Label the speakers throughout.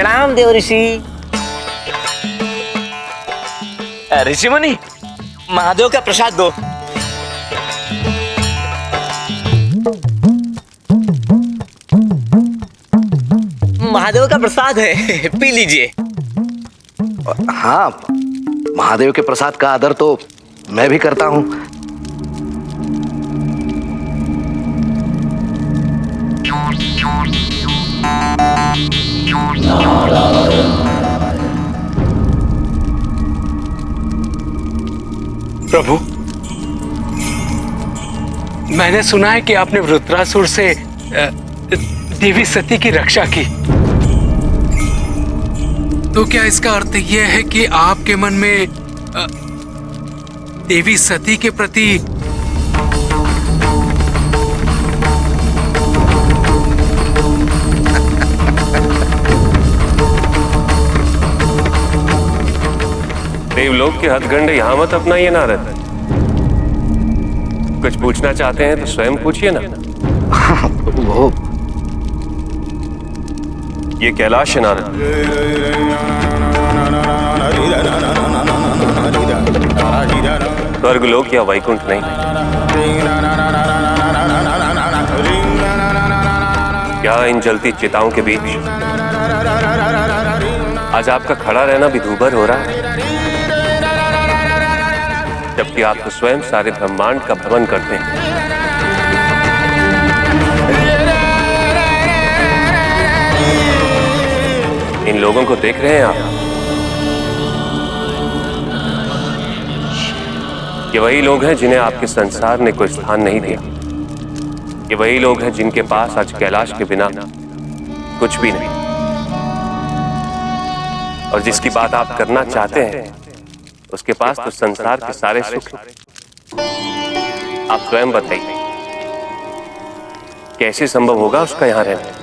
Speaker 1: प्रणाम देव ऋषि। ऋषि मुनि, महादेव का प्रसाद दो। महादेव का प्रसाद है, पी लीजिए।
Speaker 2: हाँ, महादेव के प्रसाद का आदर तो मैं भी करता हूँ।
Speaker 3: प्रभु, मैंने सुना है कि आपने वृत्रासुर से देवी सती की रक्षा की। तो क्या इसका अर्थ यह है कि आपके मन में देवी सती के प्रति
Speaker 4: देवलोक के हथगंड यहाँ मत अपनाइए नारद। कुछ पूछना चाहते हैं तो स्वयं पूछिए ना।
Speaker 2: वो
Speaker 4: ये कैलाश है नारद। स्वर्गलोक या वैकुंठ नहीं। क्या इन जलती चिताओं के बीच आज आपका खड़ा रहना भी दूभर हो रहा है, जबकि आप तो स्वयं सारे ब्रह्मांड का भ्रमण करते हैं। इन लोगों को देख रहे हैं आप? ये वही लोग हैं जिन्हें आपके संसार ने कोई स्थान नहीं दिया। ये वही लोग हैं जिनके पास आज कैलाश के बिना कुछ भी नहीं। और जिसकी बात आप करना चाहते हैं उसके पास तो संसार के सारे सुख हैं। आप स्वयं बताइए, कैसे संभव होगा उसका यहां रहना?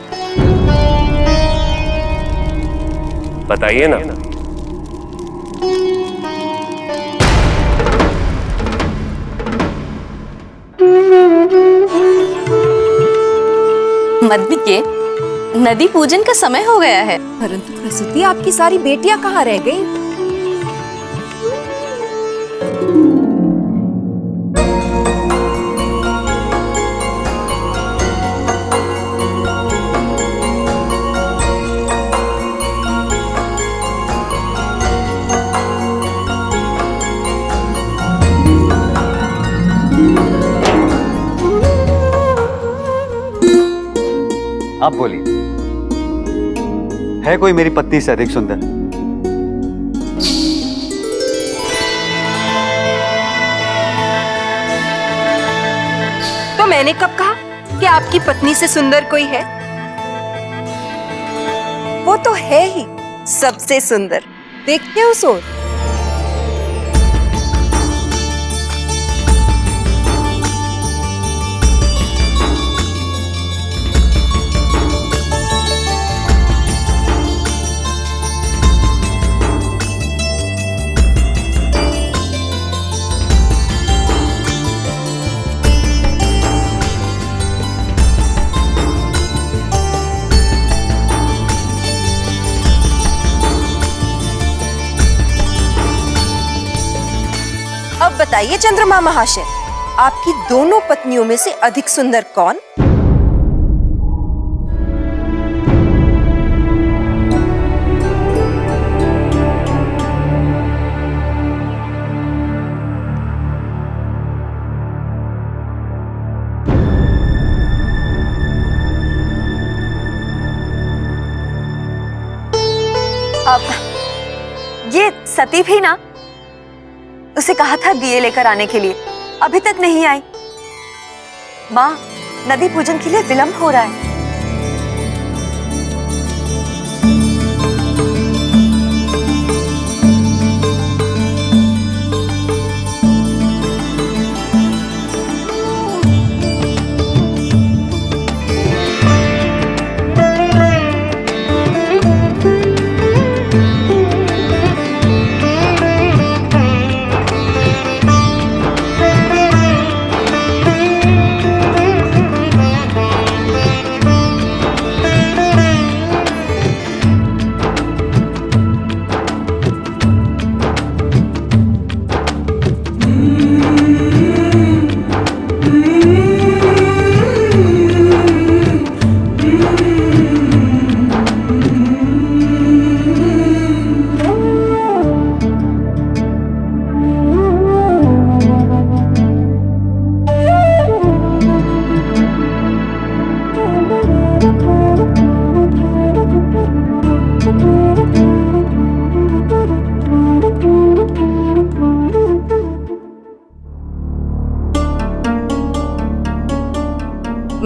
Speaker 4: बताइए ना।
Speaker 5: मदबिके, नदी पूजन का समय हो गया है।
Speaker 6: परंतु प्रसूति, आपकी सारी बेटियां कहाँ रह गई?
Speaker 7: आप बोलिए, है कोई मेरी पत्नी से अधिक सुंदर?
Speaker 6: तो मैंने कब कहा कि आपकी पत्नी से सुंदर कोई है? वो तो है ही सबसे सुंदर। देखते हो उस ओर। अब बताइए चंद्रमा महाशय, आपकी दोनों पत्नियों में से अधिक सुंदर कौन?
Speaker 5: अब ये सती भी ना, उसे कहा था दिए लेकर आने के लिए, अभी तक नहीं आई। माँ, नदी पूजन के लिए विलंब हो रहा है।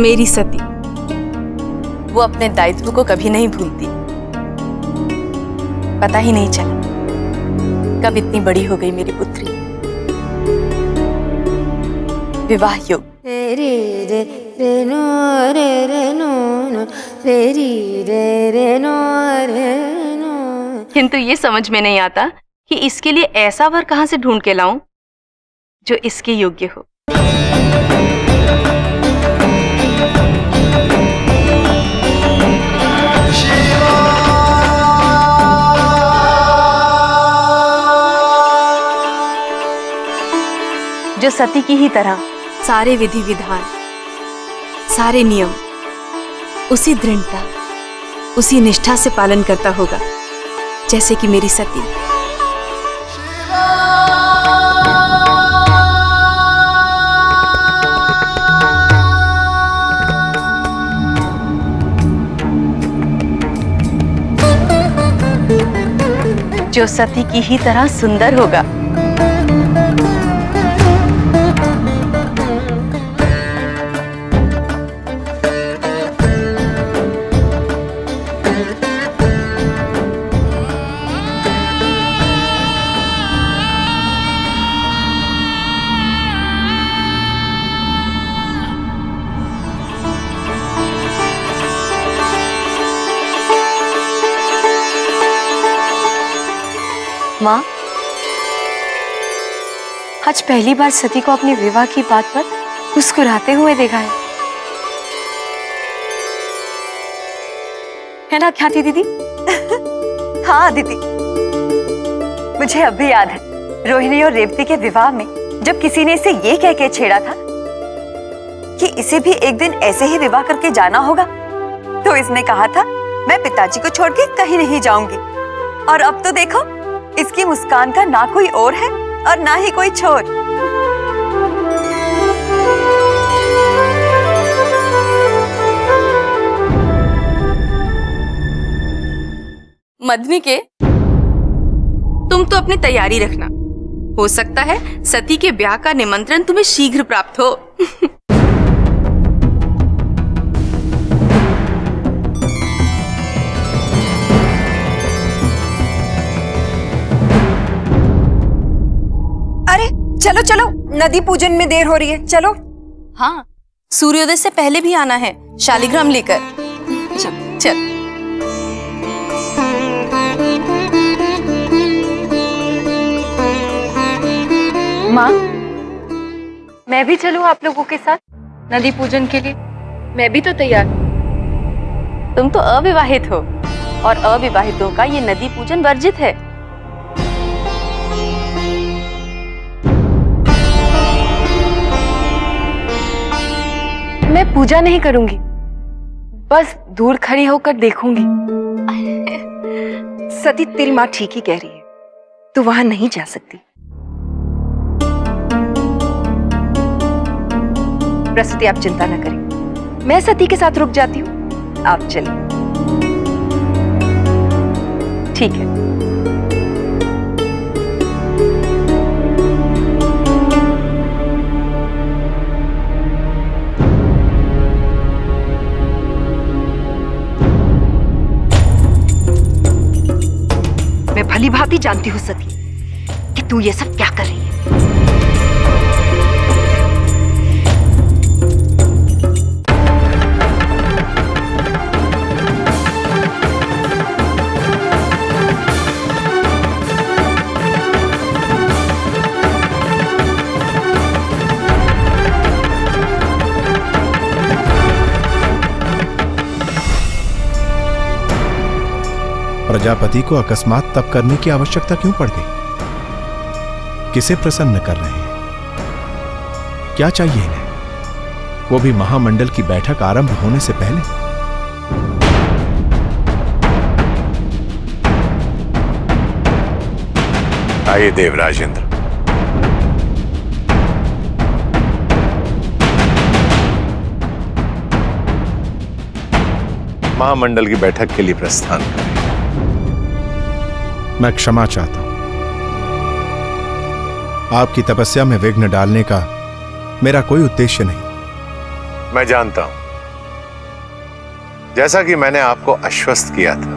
Speaker 8: मेरी सती, वो अपने दायित्व को कभी नहीं भूलती। पता ही नहीं चला कब इतनी बड़ी हो गई मेरी पुत्री। विवाह योग। किंतु ये समझ में नहीं आता कि इसके लिए ऐसा वर कहां से ढूंढ के लाऊं जो इसके योग्य हो। जो सती की ही तरह सारे विधि विधान, सारे नियम उसी दृढ़ता, उसी निष्ठा से पालन करता होगा जैसे कि मेरी सती। जो सती की ही तरह सुंदर होगा।
Speaker 5: माँ, आज पहली बार सती को अपने विवाह की बात पर मुस्कुराते हुए देखा है ना ख्याति दीदी? हाँ दीदी, मुझे अब भी याद है रोहिणी और रेवती के विवाह में जब किसी ने इसे ये कह के छेड़ा था कि इसे भी एक दिन ऐसे ही विवाह करके जाना होगा, तो इसने कहा था मैं पिताजी को छोड़ के कहीं नहीं जाऊंगी। और अब तो देखो, इसकी मुस्कान का ना कोई और है और ना ही कोई छोर।
Speaker 8: मदनी के, तुम तो अपनी तैयारी रखना। हो सकता है सती के ब्याह का निमंत्रण तुम्हें शीघ्र प्राप्त हो।
Speaker 6: चलो चलो, नदी पूजन में देर हो रही है, चलो।
Speaker 8: हाँ, सूर्योदय से पहले भी आना है शालिग्राम लेकर। चल चल।
Speaker 5: माँ, मैं भी चलूं आप लोगों के साथ नदी पूजन के लिए?
Speaker 8: मैं भी तो तैयार। तुम तो अविवाहित हो और अविवाहितों का ये नदी पूजन वर्जित है।
Speaker 5: मैं पूजा नहीं करूंगी, बस दूर खड़ी होकर देखूंगी।
Speaker 6: सती, तेरी माँ ठीक ही कह रही है, तू वहां नहीं जा सकती। प्रसूति, आप चिंता न करें, मैं सती के साथ रुक जाती हूँ, आप चलिए।
Speaker 5: ठीक है।
Speaker 6: मैं भली भांति जानती हूँ सती कि तू ये सब क्या कर रही है।
Speaker 9: प्रजापति को अकस्मात तप करने की आवश्यकता क्यों पड़ गई? किसे प्रसन्न कर रहे हैं? क्या चाहिए इन्हें? वो भी महामंडल की बैठक आरंभ होने से पहले।
Speaker 10: आइए देवराज इंद्र। महामंडल की बैठक के लिए प्रस्थान करें।
Speaker 9: मैं क्षमा चाहता हूं। आपकी तपस्या में विघ्न डालने का मेरा कोई उद्देश्य नहीं।
Speaker 10: मैं जानता हूं जैसा कि मैंने आपको आश्वस्त किया था,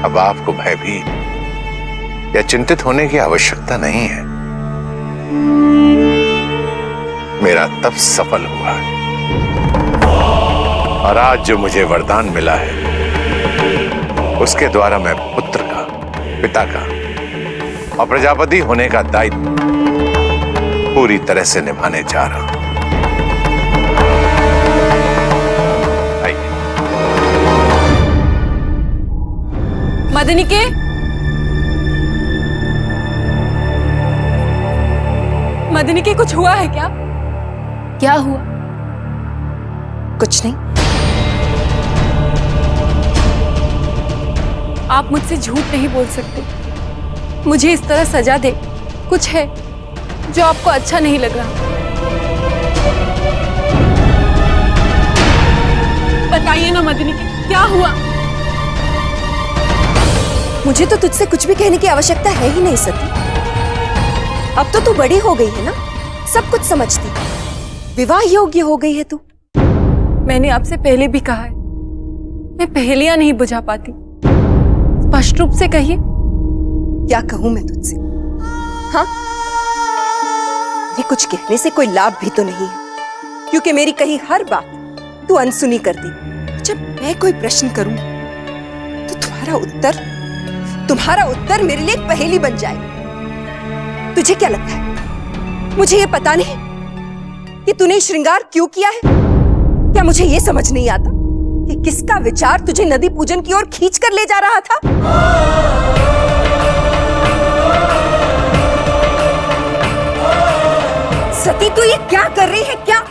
Speaker 10: अब आपको भयभीत या चिंतित होने की आवश्यकता नहीं है। मेरा तप सफल हुआ है और आज जो मुझे वरदान मिला है उसके द्वारा मैं पुत्र का, पिता का और प्रजापति होने का दायित्व पूरी तरह से निभाने जा रहा हूं। आइए।
Speaker 8: मदनिके, मदनिके, कुछ हुआ है क्या? क्या हुआ?
Speaker 6: कुछ नहीं।
Speaker 8: आप मुझसे झूठ नहीं बोल सकते। मुझे इस तरह सजा दे, कुछ है जो आपको अच्छा नहीं लग रहा। बताइए ना मदनिके, क्या हुआ?
Speaker 6: मुझे तो तुझसे कुछ भी कहने की आवश्यकता है ही नहीं सती। अब तो तू बड़ी हो गई है ना, सब कुछ समझती, विवाह योग्य हो गई है तू।
Speaker 8: मैंने आपसे पहले भी कहा है, मैं पहेलियां नहीं बुझा पाती। स्पष्ट रूप से कहिए।
Speaker 6: क्या कहूं मैं तुझसे? हाँ, ये कुछ कहने से कोई लाभ भी तो नहीं है, क्योंकि मेरी कही हर बात तू अनसुनी कर दी। जब मैं कोई प्रश्न करूं तो तुम्हारा उत्तर मेरे लिए एक पहेली बन जाए। तुझे क्या लगता है मुझे ये पता नहीं कि तूने श्रृंगार क्यों किया है? क्या मुझे ये समझ नहीं आता कि किसका विचार तुझे नदी पूजन की ओर खींच कर ले जा रहा था? सती, तू ये क्या कर रही है? क्या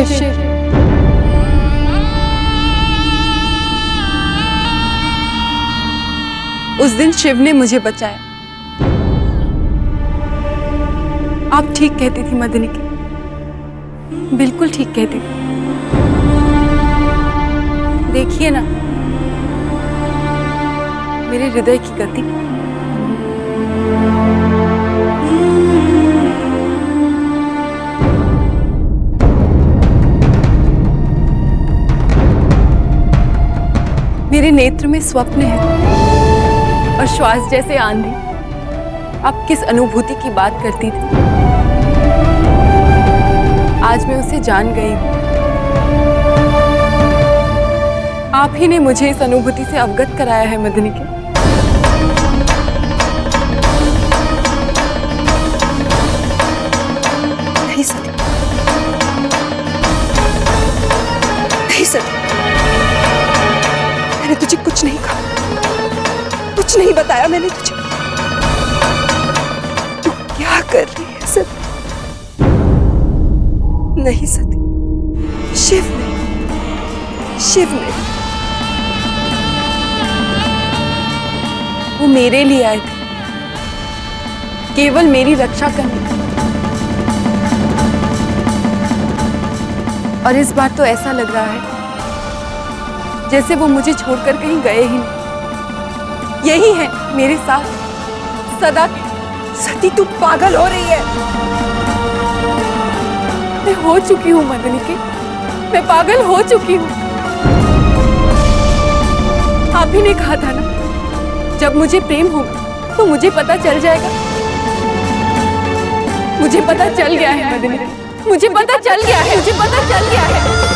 Speaker 8: शिव, उस दिन शिव ने मुझे बचाया। आप ठीक कहती थी मदनिके, बिल्कुल ठीक कहती थी। देखिए ना मेरे हृदय की गति। मेरे नेत्र में स्वप्न है और श्वास जैसे आंधी। आप किस अनुभूति की बात करती थी, आज मैं उसे जान गई हूं। आप ही ने मुझे इस अनुभूति से अवगत कराया है मदनिके।
Speaker 6: नहीं सती, नहीं सती, मैंने तुझे कुछ नहीं कहा, कुछ नहीं बताया मैंने तुझे। तू क्या कर रही है सती? नहीं सती, शिव ने
Speaker 8: वो मेरे लिए आए थे, केवल मेरी रक्षा करने। और इस बार तो ऐसा लग रहा है जैसे वो मुझे छोड़कर कहीं गए ही नहीं। यही है मेरे साथ सदा।
Speaker 6: सती, तू पागल हो रही है।
Speaker 8: मैं हो चुकी हूँ मदनिके, मैं पागल हो चुकी हूँ। आप ही ने कहा था ना, जब मुझे प्रेम होगा तो मुझे पता चल जाएगा। मुझे पता चल गया है मदनिके, मुझे पता चल गया है, मुझे पता चल गया है।